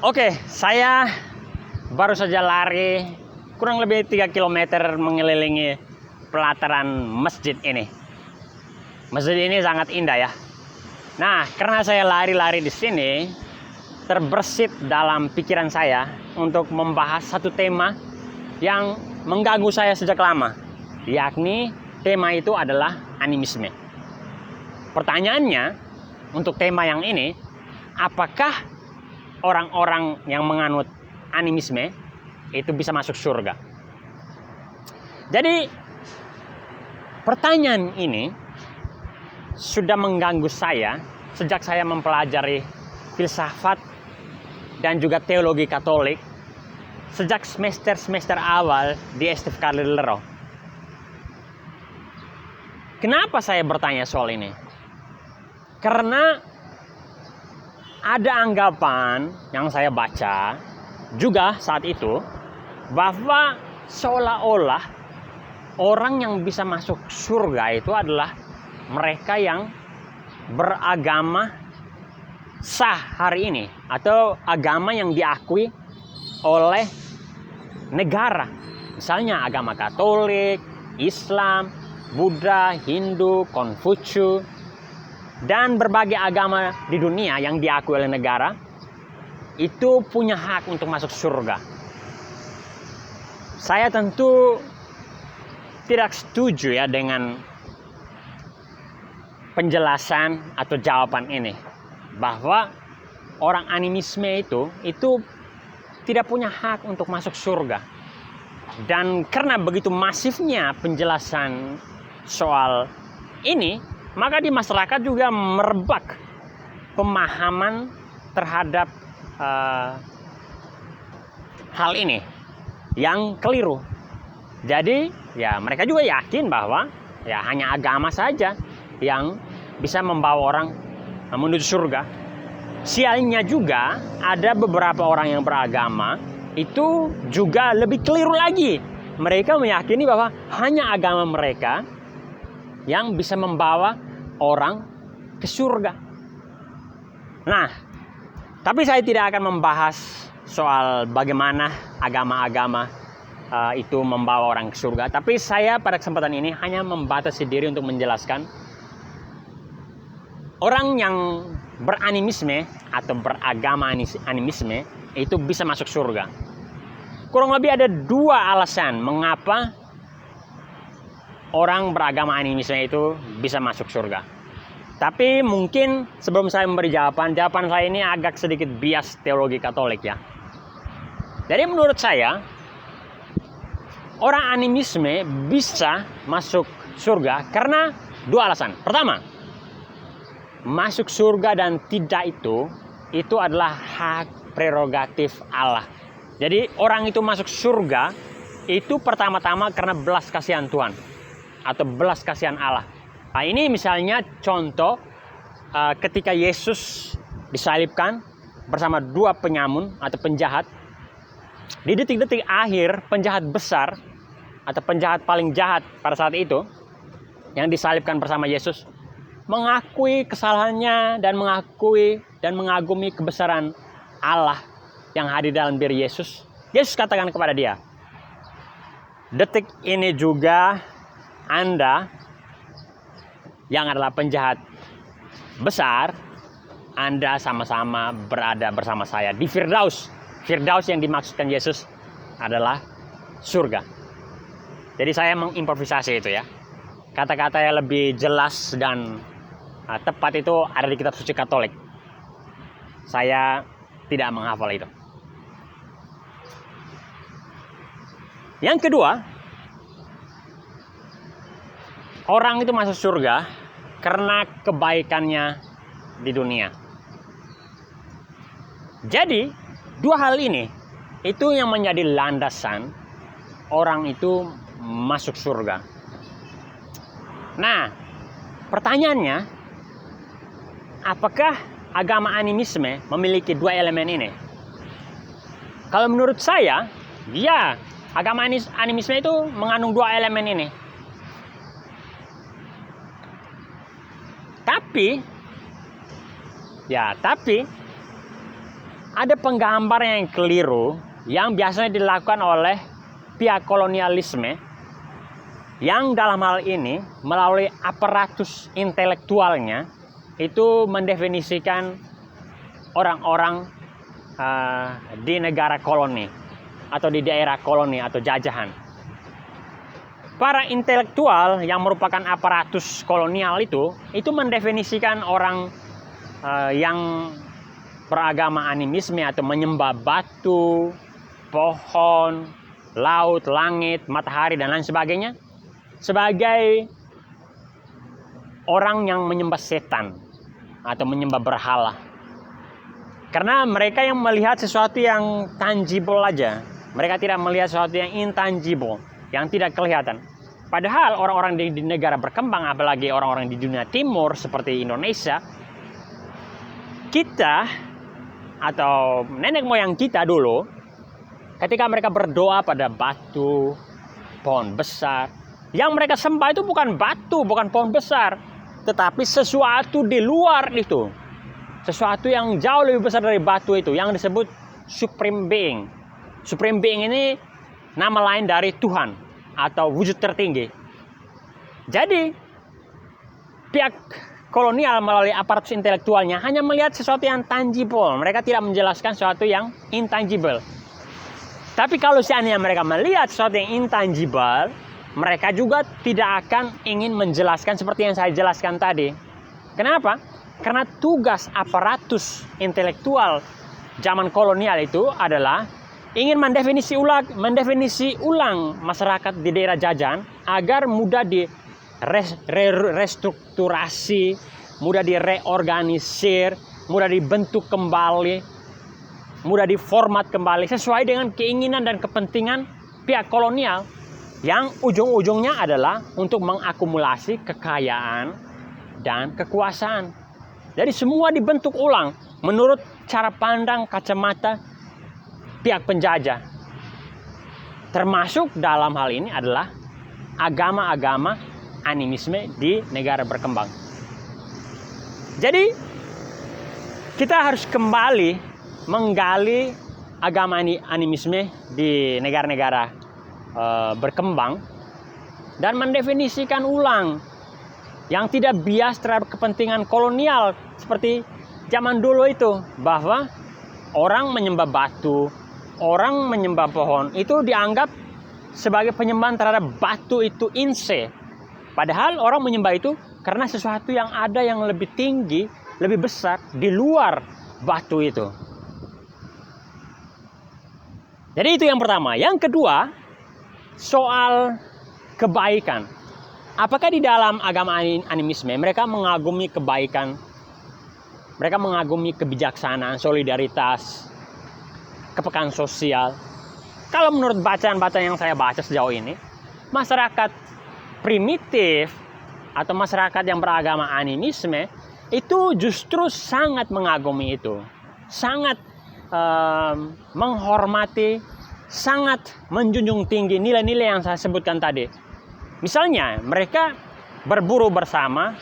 Oke, saya baru saja lari kurang lebih 3 km mengelilingi pelataran masjid ini. Masjid ini sangat indah ya. Nah, karena saya lari-lari di sini, terbersit dalam pikiran saya untuk membahas satu tema yang mengganggu saya sejak lama, yakni tema itu adalah animisme. Pertanyaannya, untuk tema yang ini, apakah orang-orang yang menganut animisme itu bisa masuk surga? Jadi, pertanyaan ini sudah mengganggu saya sejak saya mempelajari filsafat dan juga teologi Katolik sejak semester awal di STF Kardilero. Kenapa saya bertanya soal ini? Karena ada anggapan yang saya baca juga saat itu bahwa seolah-olah orang yang bisa masuk surga itu adalah mereka yang beragama sah hari ini atau agama yang diakui oleh negara. Misalnya agama Katolik, Islam, Buddha, Hindu, Konfusius, dan berbagai agama di dunia yang diakui oleh negara itu punya hak untuk masuk surga. Saya tentu tidak setuju ya dengan penjelasan atau jawaban ini, bahwa orang animisme itu tidak punya hak untuk masuk surga. Dan karena begitu masifnya penjelasan soal ini, maka di masyarakat juga merebak pemahaman terhadap hal ini yang keliru. Jadi ya mereka juga yakin bahwa ya hanya agama saja yang bisa membawa orang menuju surga. Sialnya juga ada beberapa orang yang beragama itu juga lebih keliru lagi. Mereka meyakini bahwa hanya agama mereka yang bisa membawa orang ke surga. Nah, tapi saya tidak akan membahas soal bagaimana agama-agama itu membawa orang ke surga. Tapi saya pada kesempatan ini hanya membatasi diri untuk menjelaskan orang yang beranimisme atau beragama animisme itu bisa masuk surga. Kurang lebih ada 2 alasan mengapa orang beragama animisme itu bisa masuk surga. Tapi mungkin sebelum saya memberi jawaban saya ini agak sedikit bias teologi Katolik ya. Jadi menurut saya, orang animisme bisa masuk surga karena 2 alasan. Pertama, masuk surga dan tidak itu adalah hak prerogatif Allah. Jadi orang itu masuk surga itu pertama-tama karena belas kasihan Tuhan atau belas kasihan Allah. Nah, ini misalnya contoh ketika Yesus disalibkan bersama 2 penyamun atau penjahat. Di detik-detik akhir, penjahat besar atau penjahat paling jahat pada saat itu yang disalibkan bersama Yesus mengakui kesalahannya dan mengakui dan mengagumi kebesaran Allah yang hadir dalam diri Yesus. Yesus katakan kepada dia, detik ini juga Anda yang adalah penjahat besar, Anda sama-sama berada bersama saya di Firdaus. Firdaus yang dimaksudkan Yesus adalah surga. Jadi saya mengimprovisasi itu ya. Kata-kata yang lebih jelas dan tepat itu ada di kitab suci Katolik. Saya tidak menghafal itu. Yang kedua, orang itu masuk surga karena kebaikannya di dunia. Jadi 2 hal ini itu yang menjadi landasan orang itu masuk surga. Nah, pertanyaannya, apakah agama animisme memiliki 2 elemen ini? Kalau menurut saya, ya, agama animisme itu mengandung 2 elemen ini. Tapi ada penggambaran yang keliru yang biasanya dilakukan oleh pihak kolonialisme yang dalam hal ini melalui aparatus intelektualnya itu mendefinisikan orang-orang di negara koloni atau di daerah koloni atau jajahan. Para intelektual yang merupakan aparatus kolonial itu mendefinisikan orang yang beragama animisme atau menyembah batu, pohon, laut, langit, matahari, dan lain sebagainya sebagai orang yang menyembah setan atau menyembah berhala. Karena mereka yang melihat sesuatu yang tangible aja. Mereka tidak melihat sesuatu yang intangible, yang tidak kelihatan. Padahal orang-orang di negara berkembang, apalagi orang-orang di dunia timur seperti Indonesia, kita atau nenek moyang kita dulu, ketika mereka berdoa pada batu, pohon besar, yang mereka sembah itu bukan batu, bukan pohon besar, tetapi sesuatu di luar itu. Sesuatu yang jauh lebih besar dari batu itu, yang disebut Supreme Being. Supreme Being ini nama lain dari Tuhan atau wujud tertinggi. Jadi, pihak kolonial melalui aparatus intelektualnya hanya melihat sesuatu yang tangible. Mereka tidak menjelaskan sesuatu yang intangible. Tapi kalau seandainya mereka melihat sesuatu yang intangible, mereka juga tidak akan ingin menjelaskan seperti yang saya jelaskan tadi. Kenapa? Karena tugas aparatus intelektual zaman kolonial itu adalah ingin mendefinisi ulang masyarakat di daerah jajahan agar mudah restrukturasi, mudah direorganisir, mudah dibentuk kembali, mudah diformat kembali sesuai dengan keinginan dan kepentingan pihak kolonial yang ujung-ujungnya adalah untuk mengakumulasi kekayaan dan kekuasaan. Jadi semua dibentuk ulang menurut cara pandang kacamata pihak penjajah. Termasuk dalam hal ini adalah agama-agama animisme di negara berkembang. Jadi kita harus kembali menggali agama animisme di negara-negara berkembang dan mendefinisikan ulang yang tidak bias terhadap kepentingan kolonial seperti zaman dulu itu, bahwa orang menyembah batu, orang menyembah pohon itu dianggap sebagai penyembahan terhadap batu itu inse. Padahal orang menyembah itu karena sesuatu yang ada yang lebih tinggi, lebih besar di luar batu itu. Jadi itu yang pertama. Yang kedua, soal kebaikan. Apakah di dalam agama animisme mereka mengagumi kebaikan, mereka mengagumi kebijaksanaan, solidaritas, kepekaan sosial? Kalau menurut bacaan-bacaan yang saya baca sejauh ini, masyarakat primitif atau masyarakat yang beragama animisme itu justru sangat mengagumi itu, sangat menghormati, sangat menjunjung tinggi nilai-nilai yang saya sebutkan tadi. Misalnya mereka berburu bersama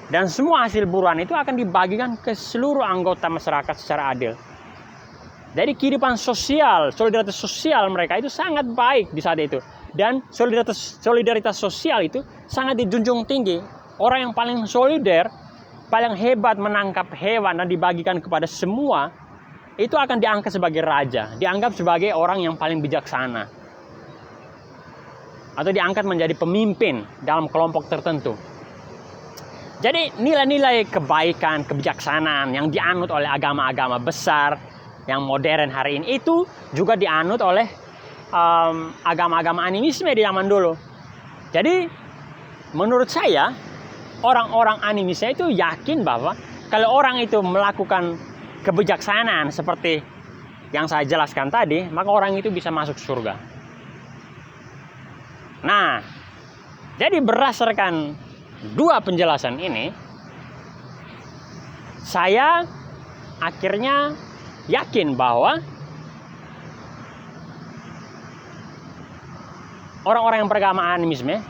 dan semua hasil buruan itu akan dibagikan ke seluruh anggota masyarakat secara adil. Jadi kehidupan sosial, solidaritas sosial mereka itu sangat baik di saat itu. Dan solidaritas sosial itu sangat dijunjung tinggi. Orang yang paling solider, paling hebat menangkap hewan dan dibagikan kepada semua, itu akan diangkat sebagai raja, dianggap sebagai orang yang paling bijaksana, atau diangkat menjadi pemimpin dalam kelompok tertentu. Jadi nilai-nilai kebaikan, kebijaksanaan yang dianut oleh agama-agama besar yang modern hari ini itu juga dianut oleh agama-agama animisme di zaman dulu. Jadi menurut saya orang-orang animisme itu yakin bahwa kalau orang itu melakukan kebijaksanaan seperti yang saya jelaskan tadi, maka orang itu bisa masuk surga. Nah, jadi berdasarkan dua penjelasan ini, saya akhirnya yakin bahwa orang-orang yang beragama animisme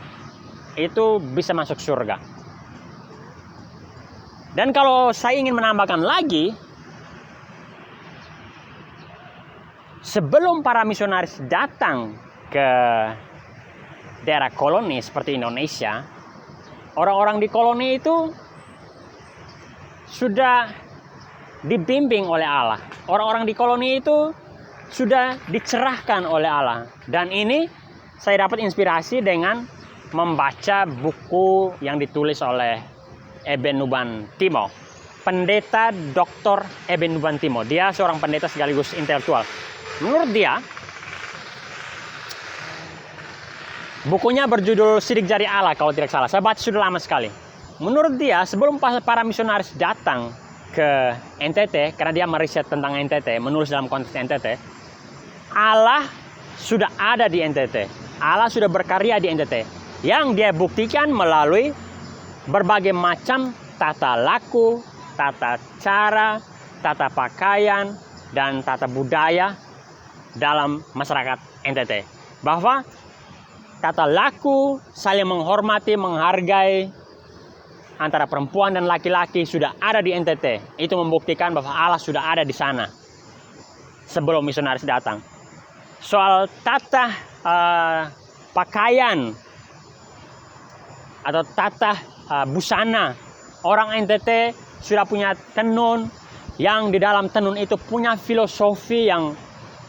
itu bisa masuk surga. Dan kalau saya ingin menambahkan lagi, sebelum para misionaris datang ke daerah koloni seperti Indonesia, orang-orang di koloni itu sudah dibimbing oleh Allah. Orang-orang di koloni itu sudah dicerahkan oleh Allah. Dan ini saya dapat inspirasi dengan membaca buku yang ditulis oleh Eben Nubantimo, Pendeta Dr. Eben Nubantimo. Dia seorang pendeta sekaligus intelektual. Menurut dia, bukunya berjudul Sidik Jari Allah kalau tidak salah. Saya baca sudah lama sekali. Menurut dia, sebelum para misionaris datang ke NTT, karena dia meriset tentang NTT, menulis dalam konteks NTT, Allah sudah ada di NTT. Allah sudah berkarya di NTT. Yang dia buktikan melalui berbagai macam tata laku, tata cara, tata pakaian, dan tata budaya dalam masyarakat NTT. Bahwa tata laku, saling menghormati, menghargai antara perempuan dan laki-laki sudah ada di NTT. Itu membuktikan bahwa Allah sudah ada di sana sebelum misionaris datang. Soal tata pakaian atau tata busana, orang NTT sudah punya tenun yang di dalam tenun itu punya filosofi yang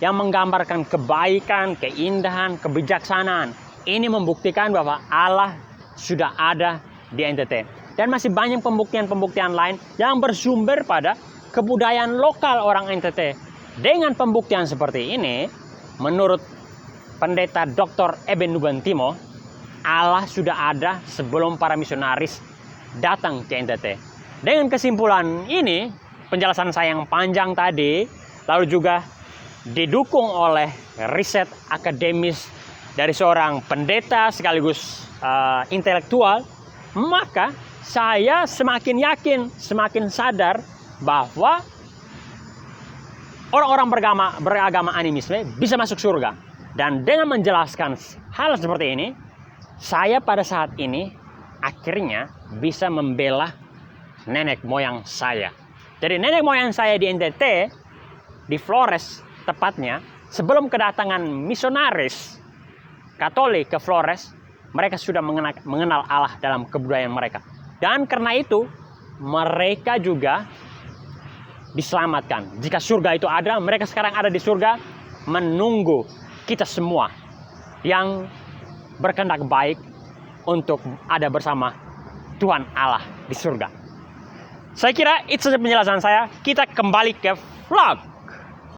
menggambarkan kebaikan, keindahan, kebijaksanaan. Ini membuktikan bahwa Allah sudah ada di NTT. Dan masih banyak pembuktian-pembuktian lain yang bersumber pada kebudayaan lokal orang NTT. Dengan pembuktian seperti ini, menurut Pendeta Dr. Eben Nubantimo, Allah sudah ada sebelum para misionaris datang ke NTT. Dengan kesimpulan ini, penjelasan saya yang panjang tadi, lalu juga didukung oleh riset akademis dari seorang pendeta sekaligus intelektual, maka saya semakin yakin, semakin sadar bahwa orang-orang beragama animisme bisa masuk surga. Dan dengan menjelaskan hal seperti ini, saya pada saat ini akhirnya bisa membela nenek moyang saya. Jadi nenek moyang saya di NTT, di Flores tepatnya, sebelum kedatangan misionaris Katolik ke Flores, mereka sudah mengenal Allah dalam kebudayaan mereka. Dan karena itu, mereka juga diselamatkan. Jika surga itu ada, mereka sekarang ada di surga menunggu kita semua yang berkehendak baik untuk ada bersama Tuhan Allah di surga. Saya kira itu saja penjelasan saya. Kita kembali ke vlog.